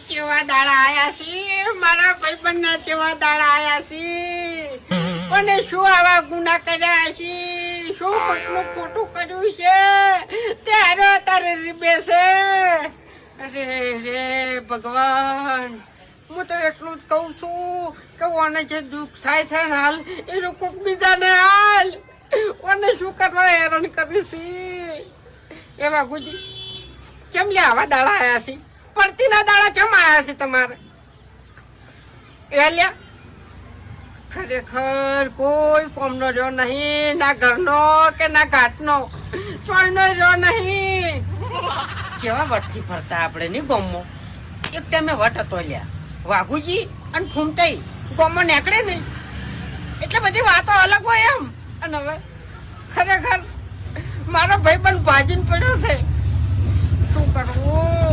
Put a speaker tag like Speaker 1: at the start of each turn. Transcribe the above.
Speaker 1: ચેવા દાડા આયા છે મારા ભાઈબંધના ચેવા દાડા આયા છે અને શું આવા ગુના કર્યા છે શું પગનું ખોટું કર્યું છે ત્યારે તારે રીબે છે અરે રે ભગવાન હું તો એટલું જ કહું છું કે ઓને જે દુઃખ થાય છે ને હાલ એ લોકો બીજાને હાલ ઓને શું કરવા હેરાન કરી છે એ વાઘુજી ચમ આવા દાડા આયા છે પડતીના દાડા ચમ આયા છે તમારે એ લ્યા ખરેખર કોઈ કોમનો રહ્યો નહીં ના ઘરનો કે ના ઘાટનો ચોયનો રહ્યો નહીં જેવા વટથી ફરતા આપણે ની ગોમો એક ટાઈમે વટ હતો લ્યા વાઘુજી અને ફૂમતાઈ ગોમો નીકળે નહીં એટલે બધી વાતો અલગ હોય એમ અને હવે ખરેખર મારો ભાઈબંધ ભાજીને પડ્યો છે શું કરવું